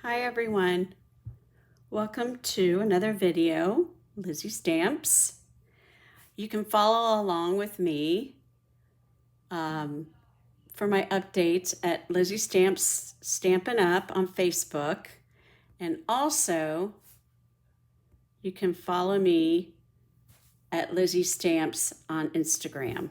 Hi everyone, welcome to another video, Lizzie Stamps. You can follow along with me for my updates at Lizzie Stamps Stampin' Up on Facebook, and also you can follow me at Lizzie Stamps on Instagram.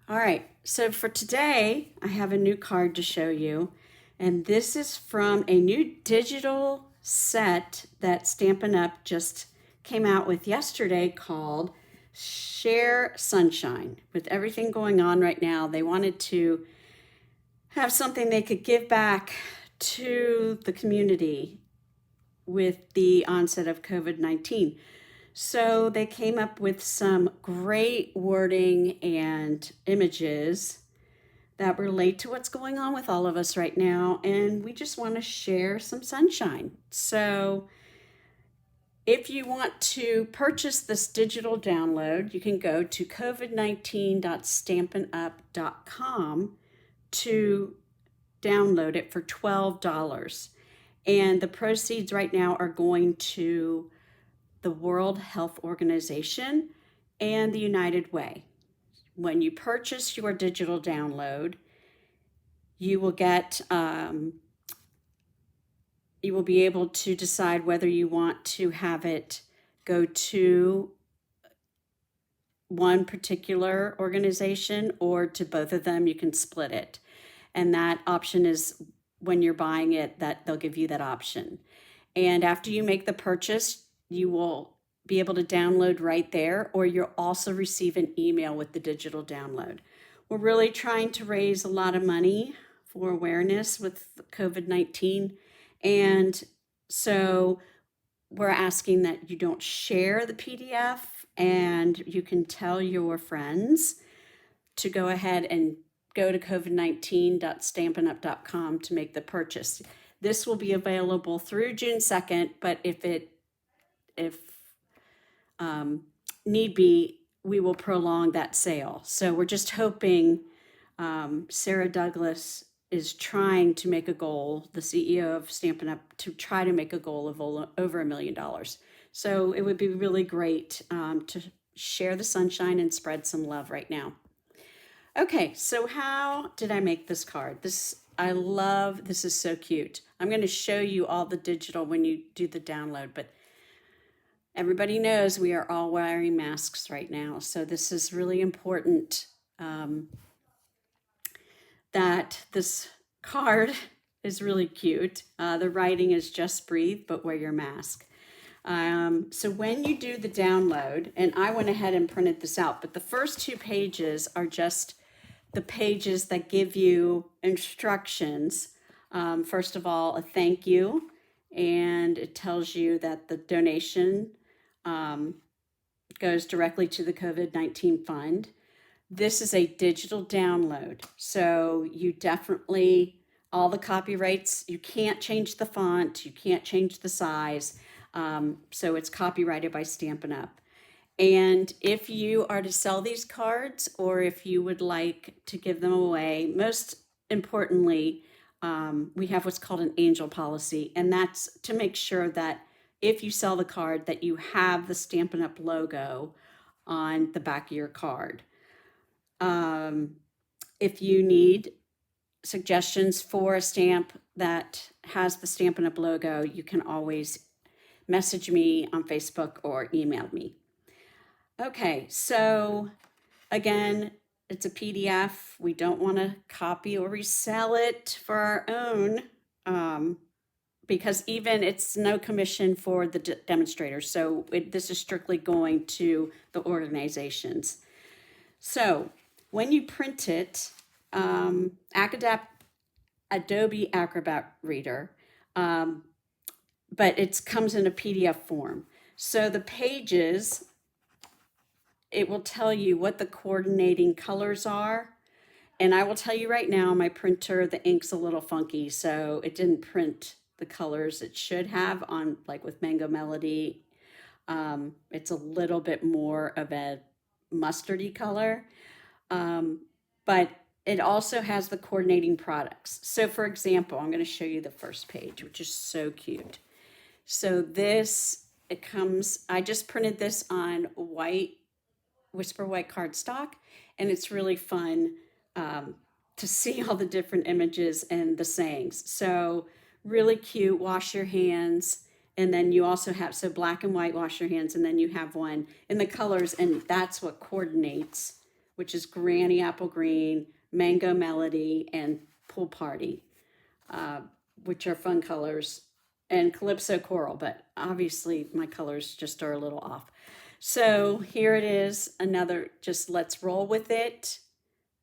All right, so for today, I have a new card to show you, and this is from a new digital set that Stampin' Up! Just came out with yesterday called Share Sunshine. With everything going on right now, they wanted to have something they could give back to the community with the onset of COVID-19. So they came up with some great wording and images that relate to what's going on with all of us right now, and we just want to share some sunshine. So if you want to purchase this digital download, you can go to covid19.stampinup.com to download it for $12. And the proceeds right now are going to the World Health Organization and the United Way. When you purchase your digital download, you will get you will be able to decide whether you want to have it go to one particular organization or to both of them. You can split it, and that option is when you're buying it, that they'll give you that option. And after you make the purchase, you will be able to download right there, or you'll also receive an email with the digital download. We're really trying to raise a lot of money for awareness with COVID-19. And so we're asking that you don't share the PDF, and you can tell your friends to go ahead and go to covid19.stampinup.com to make the purchase. This will be available through June 2nd, but if need be, we will prolong that sale. So we're just hoping Sarah Douglas is trying to make a goal, the CEO of Stampin' Up!, to try to make a goal of over $1 million. So it would be really great to share the sunshine and spread some love right now. Okay, so how did I make this card? I love, this is so cute. I'm going to show you all the digital when you do the download, but everybody knows we are all wearing masks right now. So this is really important that this card is really cute. The writing is just breathe, but wear your mask. So when you do the download, and I went ahead and printed this out, but the first two pages are just the pages that give you instructions. First of all, a thank you, and it tells you that the donation goes directly to the COVID-19 fund. This is a digital download, so you definitely, all the copyrights, you can't change the font, you can't change the size, so it's copyrighted by Stampin' Up! And if you are to sell these cards, or if you would like to give them away, most importantly, we have what's called an angel policy, and that's to make sure that if you sell the card, that you have the Stampin' Up! Logo on the back of your card. If you need suggestions for a stamp that has the Stampin' Up! Logo, you can always message me on Facebook or email me. Okay, so again, it's a PDF. We don't want to copy or resell it for our own, because even it's no commission for the demonstrators. So this is strictly going to the organizations. So when you print it, Adobe Acrobat Reader, but it comes in a PDF form. So the pages, it will tell you what the coordinating colors are. And I will tell you right now, my printer, the ink's a little funky, so it didn't print the colors it should have on, like with Mango Melody. It's a little bit more of a mustardy color. But it also has the coordinating products. So for example, I'm going to show you the first page, which is so cute. So this, it comes, I just printed this on white, Whisper White cardstock, and it's really fun to see all the different images and the sayings. So really cute, wash your hands. And then you also have, so black and white, wash your hands, and then you have one in the colors, and that's what coordinates, which is Granny Apple Green, Mango Melody, and Pool Party, which are fun colors, and Calypso Coral, but obviously my colors just are a little off. So here it is, another, just let's roll with it.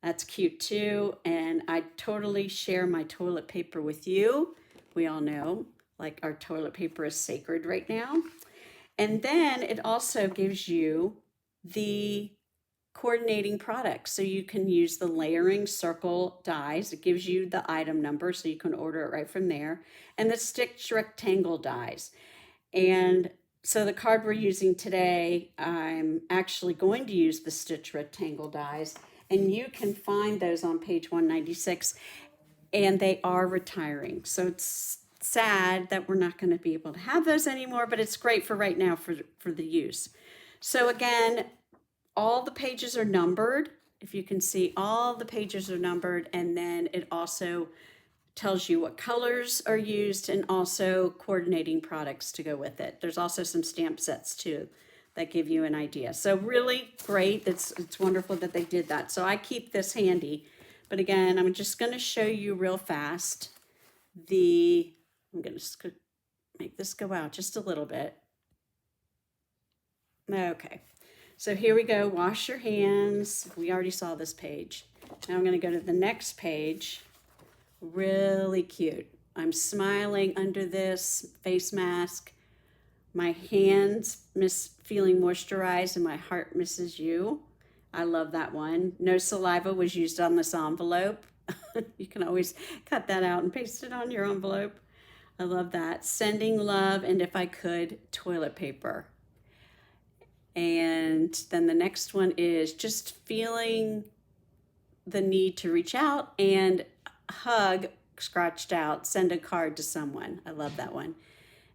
That's cute too, and I totally share my toilet paper with you. We all know, like, our toilet paper is sacred right now. And then it also gives you the coordinating products. So you can use the layering circle dies. It gives you the item number so you can order it right from there. And the stitch rectangle dies. And so the card we're using today, I'm actually going to use the stitch rectangle dies. And you can find those on page 196. And they are retiring. So it's sad that we're not going to be able to have those anymore, but it's great for right now for the use. So again, all the pages are numbered. If you can see, all the pages are numbered, and then it also tells you what colors are used and also coordinating products to go with it. There's also some stamp sets too that give you an idea. So really great. It's wonderful that they did that. So I keep this handy. But again, I'm just going to show you real fast I'm going to make this go out just a little bit. Okay. So here we go. Wash your hands. We already saw this page. Now I'm going to go to the next page. Really cute. I'm smiling under this face mask. My hands miss feeling moisturized and my heart misses you. I love that one. No saliva was used on this envelope. You can always cut that out and paste it on your envelope. I love that. Sending love, and if I could, toilet paper. And then the next one is just feeling the need to reach out and hug, scratched out, send a card to someone. I love that one.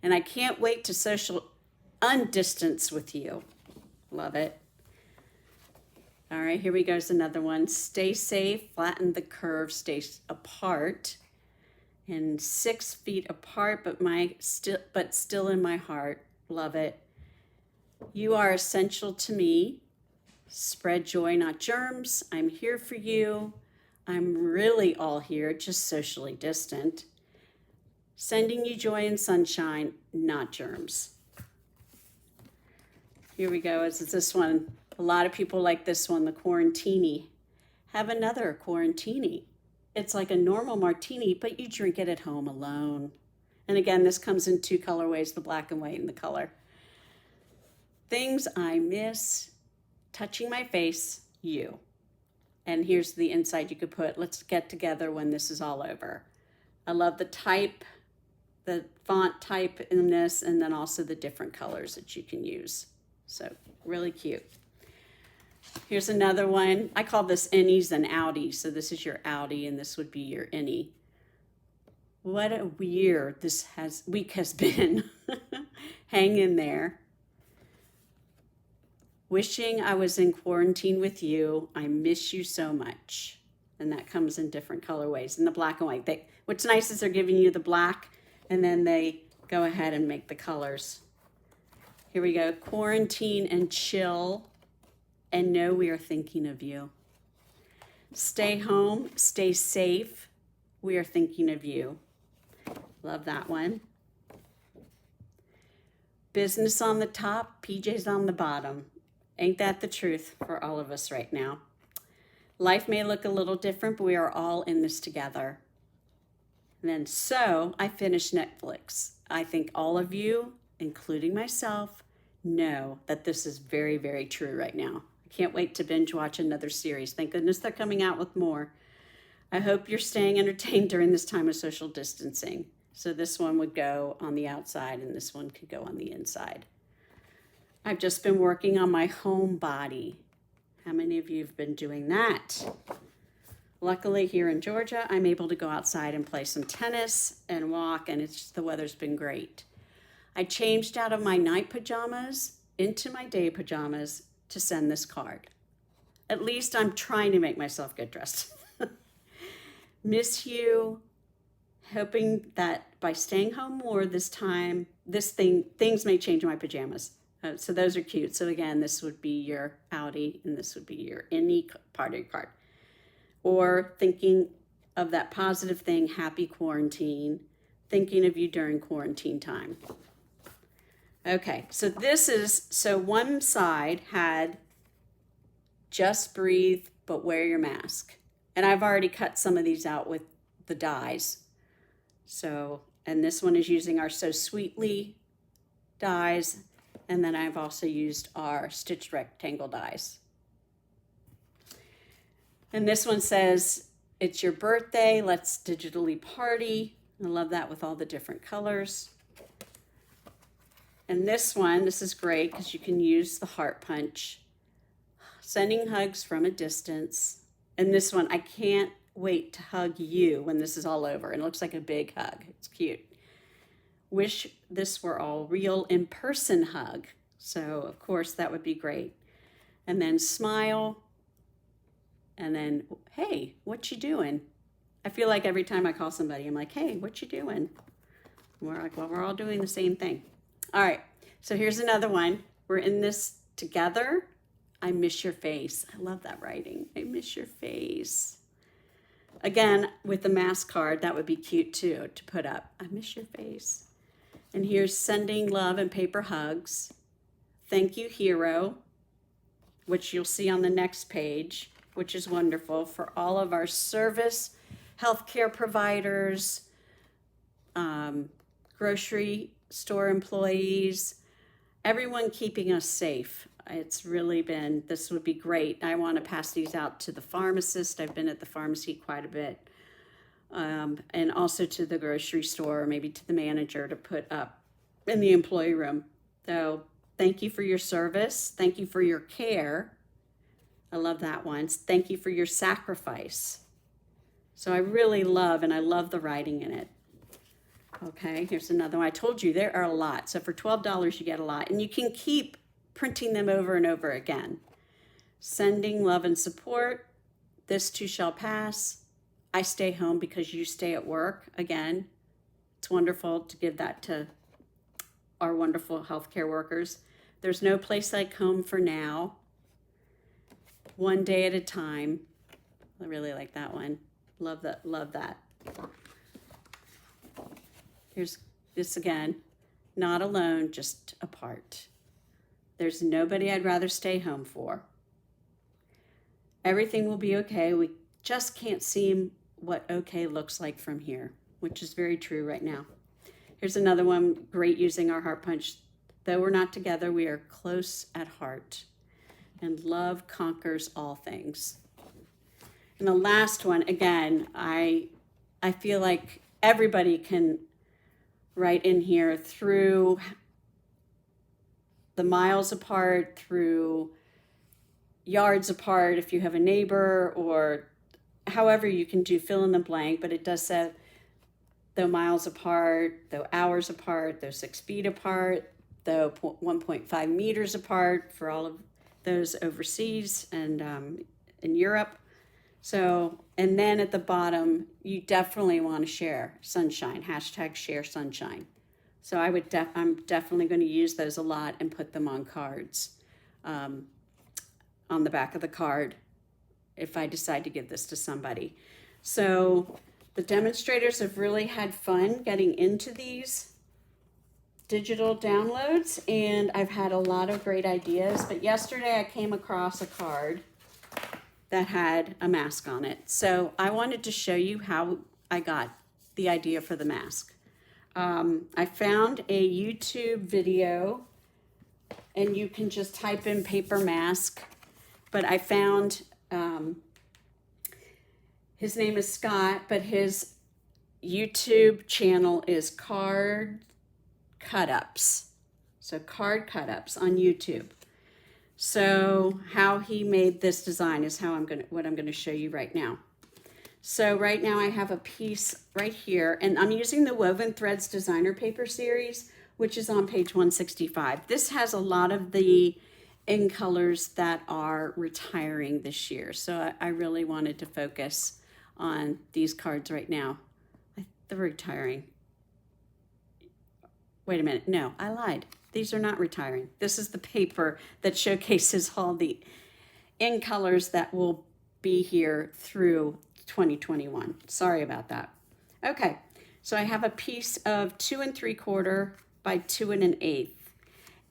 And I can't wait to social undistance with you. Love it. All right, here we go. Another one. Stay safe, flatten the curve, stay apart. And 6 feet apart, but still in my heart. Love it. You are essential to me. Spread joy, not germs. I'm here for you. I'm really all here, just socially distant. Sending you joy and sunshine, not germs. Here we go. It's this one. A lot of people like this one, the Quarantini. Have another Quarantini. It's like a normal martini, but you drink it at home alone. And again, this comes in 2 colorways, the black and white and the color. Things I miss, touching my face, you. And here's the inside you could put, let's get together when this is all over. I love the type, the font type in this, and then also the different colors that you can use. So really cute. Here's another one. I call this innies and outies. So this is your outie and this would be your innie. What a weird week has been. Hang in there. Wishing I was in quarantine with you. I miss you so much. And that comes in different colorways. In the black and white. What's nice is they're giving you the black and then they go ahead and make the colors. Here we go. Quarantine and chill. And know we are thinking of you. Stay home, stay safe. We are thinking of you. Love that one. Business on the top, PJs on the bottom. Ain't that the truth for all of us right now? Life may look a little different, but we are all in this together. And then so I finished Netflix. I think all of you, including myself, know that this is very, very true right now. Can't wait to binge watch another series. Thank goodness they're coming out with more. I hope you're staying entertained during this time of social distancing. So this one would go on the outside and this one could go on the inside. I've just been working on my home body. How many of you have been doing that? Luckily here in Georgia, I'm able to go outside and play some tennis and walk, and the weather's been great. I changed out of my night pajamas into my day pajamas to send this card. At least I'm trying to make myself get dressed. Miss you. Hoping that by staying home more this time, things may change my pajamas. So those are cute. So again, this would be your outie, and this would be your any part of your card. Or thinking of that positive thing, happy quarantine, thinking of you during quarantine time. Okay, so one side had just breathe, but wear your mask. And I've already cut some of these out with the dies. So, and this one is using our So Sweetly dies. And then I've also used our stitched rectangle dies. And this one says, it's your birthday, let's digitally party. I love that with all the different colors. And this is great because you can use the heart punch. Sending hugs from a distance. And this one, I can't wait to hug you when this is all over. It looks like a big hug. It's cute. Wish this were all real in-person hug. So of course that would be great. And then smile. And then, hey, what you doing? I feel like every time I call somebody, I'm like, hey, what you doing? We're like, well, we're all doing the same thing. All right, so here's another one. We're in this together. I miss your face. I love that writing. I miss your face. Again, with the mask card, that would be cute too, to put up. I miss your face. And here's sending love and paper hugs. Thank you, hero, which you'll see on the next page, which is wonderful for all of our service, healthcare providers, grocery store employees, everyone keeping us safe. It's really been, this would be great. I want to pass these out to the pharmacist. I've been at the pharmacy quite a bit. And also to the grocery store, or maybe to the manager to put up in the employee room. So thank you for your service. Thank you for your care. I love that one. Thank you for your sacrifice. So I really love, and I love the writing in it. Okay, here's another one. I told you there are a lot. So for $12, you get a lot. And you can keep printing them over and over again. Sending love and support. This too shall pass. I stay home because you stay at work. Again, it's wonderful to give that to our wonderful healthcare workers. There's no place like home for now. One day at a time. I really like that one. Love that. Love that. Here's this again. Not alone, just apart. There's nobody I'd rather stay home for. Everything will be okay. We just can't see what okay looks like from here, which is very true right now. Here's another one, great using our heart punch. Though we're not together, we are close at heart. And love conquers all things. And the last one, again, I feel like everybody can write in here through the miles apart, through yards apart, if you have a neighbor, or however you can do fill in the blank, but it does say though miles apart, though hours apart, though 6 feet apart, though 1.5 meters apart for all of those overseas and in Europe. So, and then at the bottom, you definitely want to share sunshine, hashtag share sunshine. So I'm definitely going to use those a lot and put them on cards, on the back of the card, if I decide to give this to somebody. So the demonstrators have really had fun getting into these digital downloads, and I've had a lot of great ideas. But yesterday I came across a card that had a mask on it. So I wanted to show you how I got the idea for the mask. I found a YouTube video, and you can just type in paper mask, but I found, his name is Scott, but his YouTube channel is Card Cut-Ups. So Card Cut-Ups on YouTube. So how he made this design is what I'm going to show you right now. So right now I have a piece right here, and I'm using the Woven Threads Designer Paper Series, which is on page 165. This has a lot of the in colors that are retiring this year. So I really wanted to focus on these cards right now. They're retiring. Wait a minute. No, I lied. These are not retiring. This is the paper that showcases all the in colors that will be here through 2021. Sorry about that. Okay, so I have a piece of 2 3/4 by 2 1/8.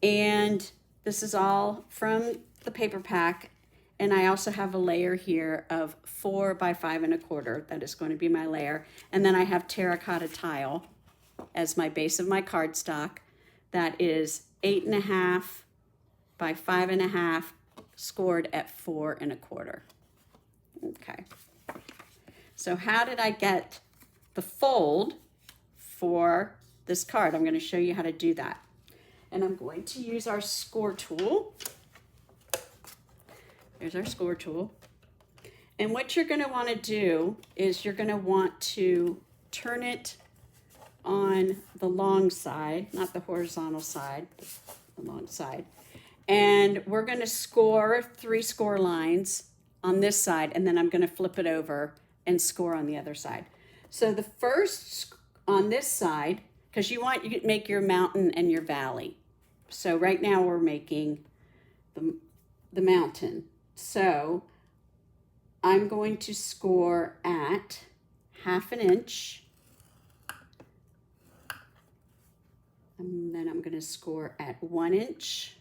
And this is all from the paper pack. And I also have a layer here of 4 by 5 1/4. That is going to be my layer. And then I have terracotta tile as my base of my cardstock. That is 8 1/2 by 5 1/2, scored at 4 1/4. Okay. So how did I get the fold for this card? I'm going to show you how to do that. And I'm going to use our score tool. Here's our score tool. And what you're going to want to do is you're going to want to turn it on the long side, not the horizontal side, the long side. And we're going to score 3 score lines on this side, and then I'm going to flip it over and score on the other side. So the first on this side, because you can make your mountain and your valley. So right now we're making the mountain. So I'm going to score at 1/2 inch. And then I'm going to score at 1 inch.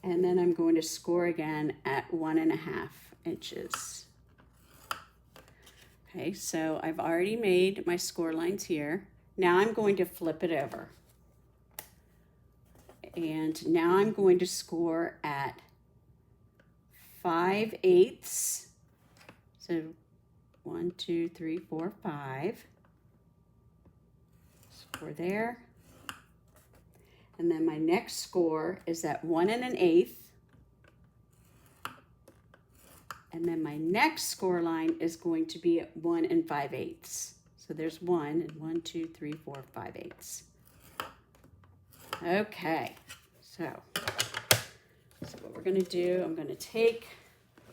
And then I'm going to score again at 1 1/2 inches. Okay, so I've already made my score lines here. Now I'm going to flip it over. And now I'm going to score at 5/8. So 1, 2, 3, 4, 5. Score there. And then my next score is at 1 1/8. And then my next score line is going to be at 1 5/8. So there's 1 and 1, 2, 3, 4, 5/8. Okay, so what we're going to do, I'm going to take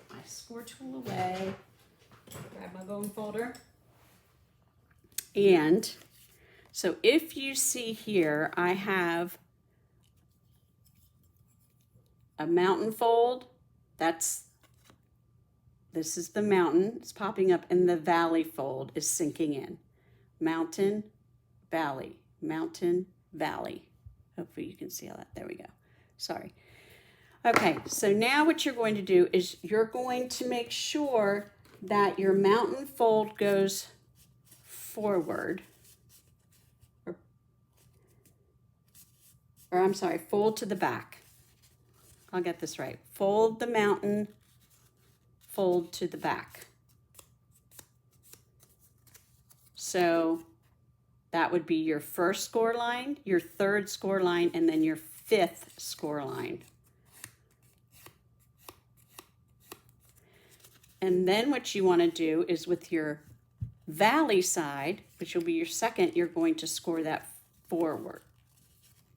my score tool away, grab my bone folder, and so if you see here, I have a mountain fold. This is the mountain. It's popping up, and the valley fold is sinking in. Mountain, valley, mountain, valley. Hopefully you can see all that. There we go. Sorry. Okay, so now what you're going to do is you're going to make sure that your mountain fold goes forward. Or I'm sorry, fold to the back. I'll get this right. Fold the mountain, fold to the back. So that would be your first score line, your third score line, and then your 5th score line. And then what you want to do is with your valley side, which will be your second, you're going to score that forward.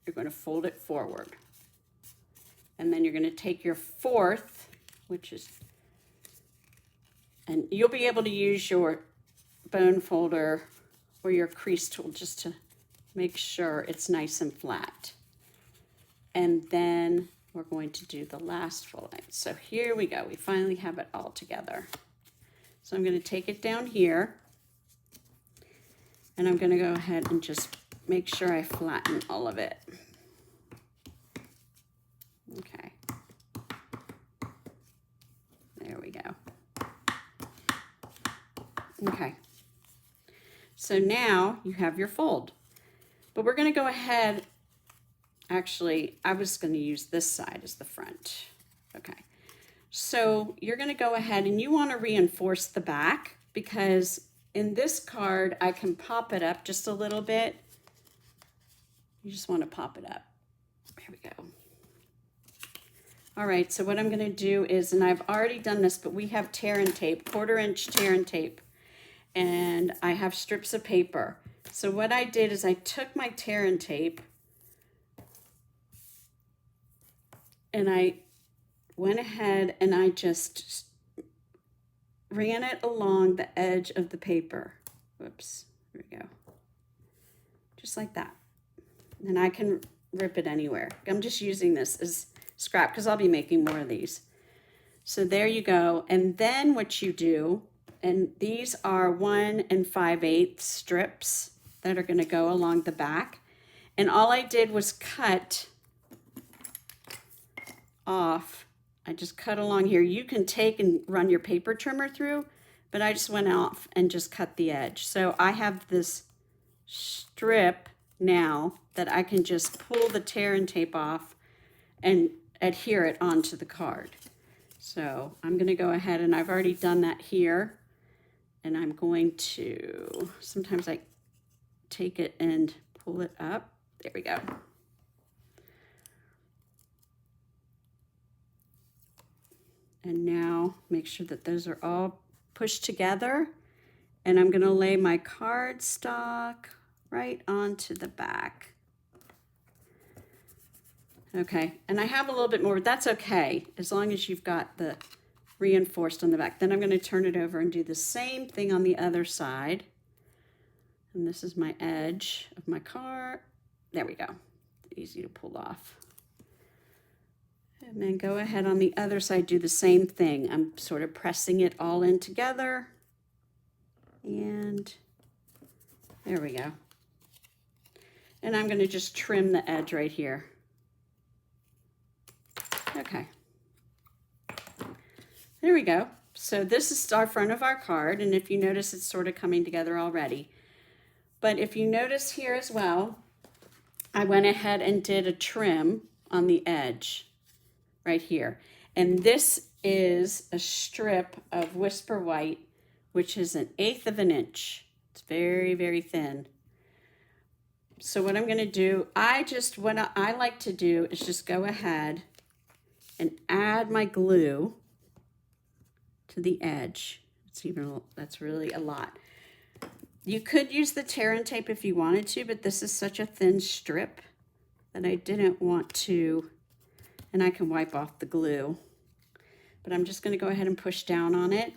You're going to fold it forward. And then you're going to take your 4th, which is, and you'll be able to use your bone folder or your crease tool just to make sure it's nice and flat. And then we're going to do the last folding. So here we go. We finally have it all together. So I'm going to take it down here, and I'm going to go ahead and just make sure I flatten all of it. Okay. There we go. Okay. So now you have your fold. But we're going to go ahead. Actually, I was going to use this side as the front. Okay. So you're going to go ahead and you want to reinforce the back, because in this card, I can pop it up just a little bit. You just want to pop it up. There we go. All right, so what I'm going to do is, and I've already done this, but we have tear and tape, 1/4 inch tear and tape, and I have strips of paper. So what I did is I took my tear and tape and I went ahead and I just ran it along the edge of the paper. Whoops, there we go. Just like that. And I can rip it anywhere. I'm just using this as scrap because I'll be making more of these. So there you go. And then what you do, and these are 1 5/8 strips that are going to go along the back. And all I did was cut off. I just cut along here. You can take and run your paper trimmer through, but I just went off and just cut the edge. So I have this strip now that I can just pull the tear and tape off and adhere it onto the card. So I'm going to go ahead, and I've already done that here, and I'm going to, sometimes I take it and pull it up. There we go. And now make sure that those are all pushed together, and I'm going to lay my cardstock right onto the back. Okay, and I have a little bit more, but that's okay, as long as you've got the reinforced on the back. Then I'm going to turn it over and do the same thing on the other side. And this is my edge of my card. There we go. Easy to pull off. And then go ahead on the other side, do the same thing. I'm sort of pressing it all in together. And there we go. And I'm going to just trim the edge right here. Okay. There we go. So this is our front of our card, and if you notice, it's sort of coming together already. But if you notice here as well, I went ahead and did a trim on the edge right here. And this is a strip of Whisper White, which is 1/8 of an inch. It's very, very thin. So what I'm going to do, what I like to do is just go ahead and add my glue to the edge. That's really a lot. You could use the tear and tape if you wanted to, but this is such a thin strip that I didn't want to, and I can wipe off the glue. But I'm just going to go ahead and push down on it.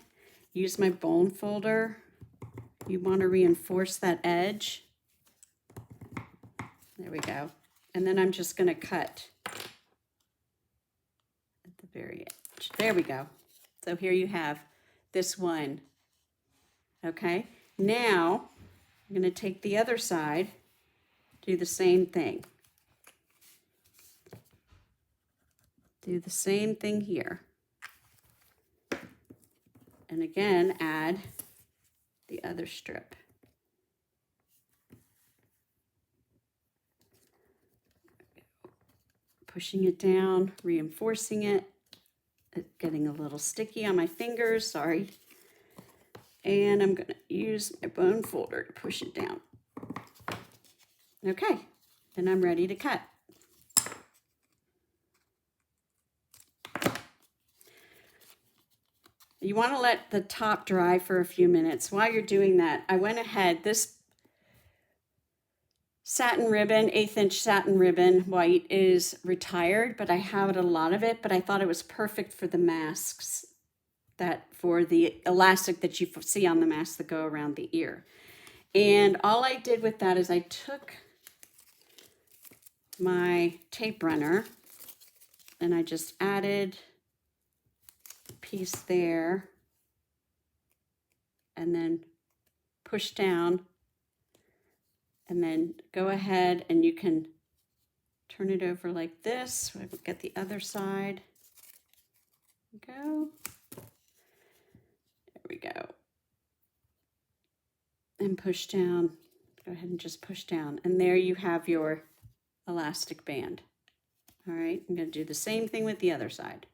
Use my bone folder. You want to reinforce that edge. There we go. And then I'm just going to cut at the very edge. There we go. So here you have this one. Okay. Now I'm going to take the other side, do the same thing. Do the same thing here. And again, add the other strip. Pushing it down, reinforcing it. It's getting a little sticky on my fingers, sorry. And I'm going to use my bone folder to push it down. Okay, and I'm ready to cut. You want to let the top dry for a few minutes. While you're doing that, I went ahead, this satin ribbon, 1/8 inch satin ribbon, white, is retired, but I have a lot of it, but I thought it was perfect for the masks, for the elastic that you see on the masks that go around the ear. And all I did with that is I took my tape runner and I just added a piece there and then push down, and then go ahead and you can turn it over like this. We'll get the other side. Go. There we go. And push down. Go ahead and just push down. And there you have your elastic band. All right, I'm going to do the same thing with the other side.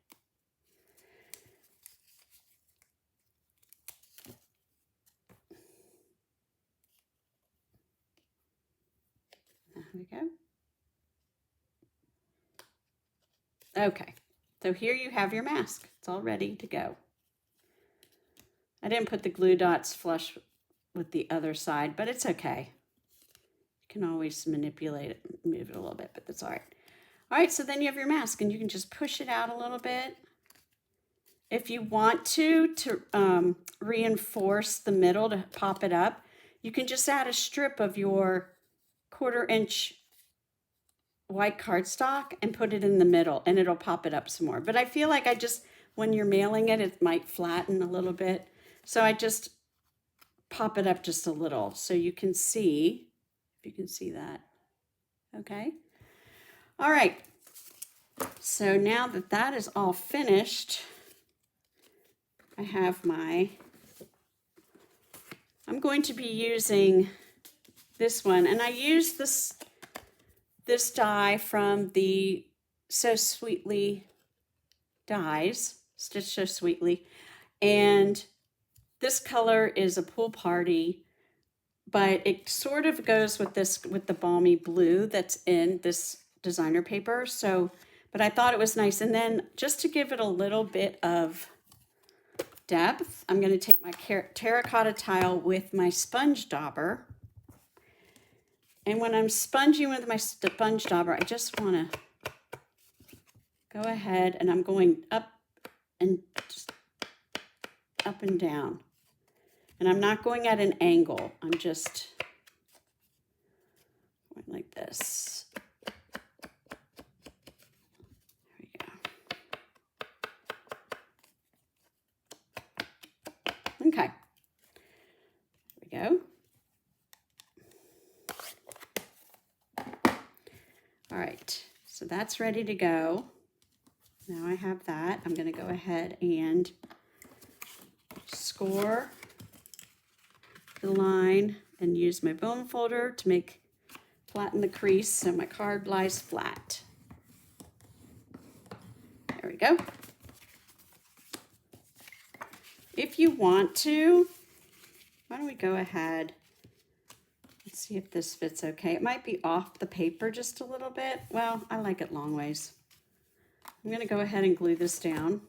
There we go. Okay, So here you have your mask. It's all ready to go. I didn't put the glue dots flush with the other side, but it's okay. You can always manipulate it, move it a little bit, but that's all right. All right, so then you have your mask and you can just push it out a little bit. If you want to reinforce the middle to pop it up, you can just add a strip of your 1/4 inch white cardstock and put it in the middle and it'll pop it up some more. But I feel like when you're mailing it, it might flatten a little bit. So I just pop it up just a little so you can see, if you can see that. Okay. All right. So now that that is all finished, I have I'm going to be using this one, and I use this die from the So Sweetly dies, Stitch So Sweetly, and this color is a Pool Party, but it sort of goes with the Balmy Blue that's in this designer paper. So, but I thought it was nice. And then just to give it a little bit of depth, I'm going to take my terracotta tile with my sponge dauber. And when I'm sponging with my sponge dauber, I just want to go ahead and I'm going up and down. And I'm not going at an angle. I'm just going like this. There we go. Okay. There we go. All right, so that's ready to go. Now I have that. I'm going to go ahead and score the line and use my bone folder to flatten the crease so my card lies flat. There we go. If you want to, why don't we go ahead, let's see if this fits okay. It might be off the paper just a little bit. Well, I like it long ways. I'm going to go ahead and glue this down.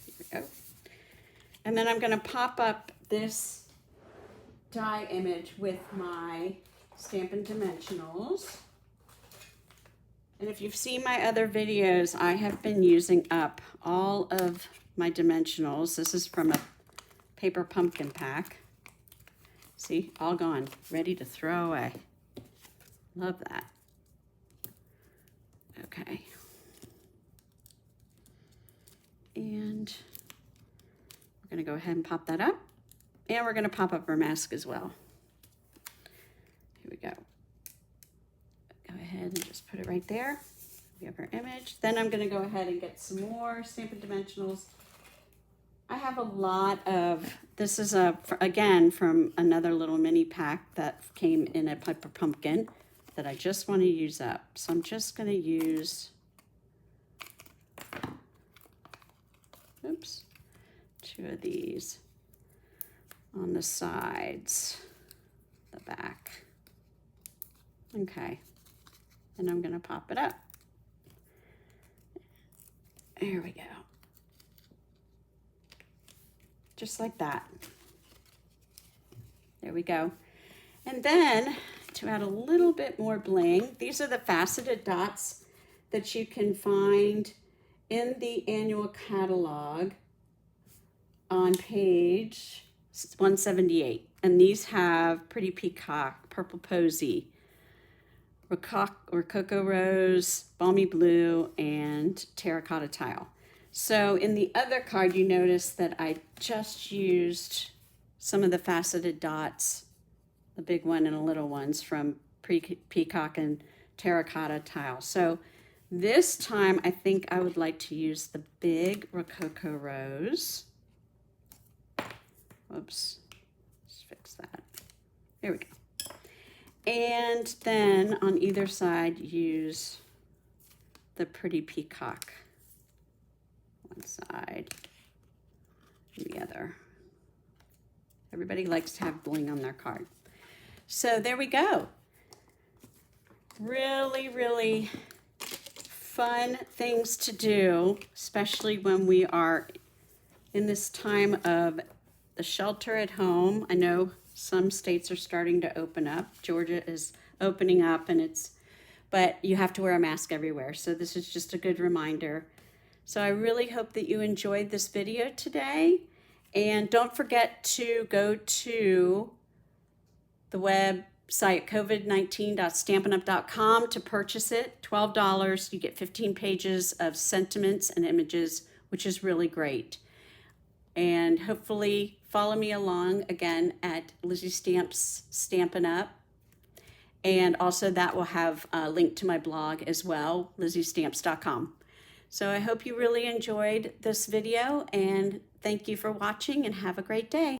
Here we go. And then I'm going to pop up this die image with my Stampin' Dimensionals. And if you've seen my other videos, I have been using up all of my dimensionals. This is from a paper pumpkin pack. See, all gone, ready to throw away. Love that. Okay. And we're going to go ahead and pop that up. And we're going to pop up our mask as well. Here we go. Go ahead and just put it right there. We have our image. Then I'm going to go ahead and get some more Stampin' Dimensionals. I have a lot of, this is again from another little mini pack that came in a paper pumpkin that I just want to use up. So I'm just going to use, oops, 2 of these on the sides, the back. Okay. And I'm going to pop it up. There we go. Just like that. There we go. And then to add a little bit more bling, these are the faceted dots that you can find in the annual catalog on page 178. And these have Pretty Peacock, Purple Posy, Rococo Rose, Balmy Blue, and Terracotta Tile. So in the other card, you notice that I just used some of the faceted dots, the big one and the little ones from Peacock and Terracotta Tile. So this time, I think I would like to use the big Rococo Rose. Whoops, let's fix that. There we go. And then on either side, use the Pretty Peacock one side and the other. Everybody likes to have bling on their card. So there we go. Really, really fun things to do, especially when we are in this time of the shelter at home. I know some states are starting to open up. Georgia is opening up, but you have to wear a mask everywhere. So this is just a good reminder. So I really hope that you enjoyed this video today. And don't forget to go to the website covid19.stampinup.com to purchase it. $12. You get 15 pages of sentiments and images, which is really great. And hopefully follow me along again at Lizzie Stamps Stampin' Up. And also that will have a link to my blog as well, LizzieStamps.com. So I hope you really enjoyed this video, and thank you for watching, and have a great day.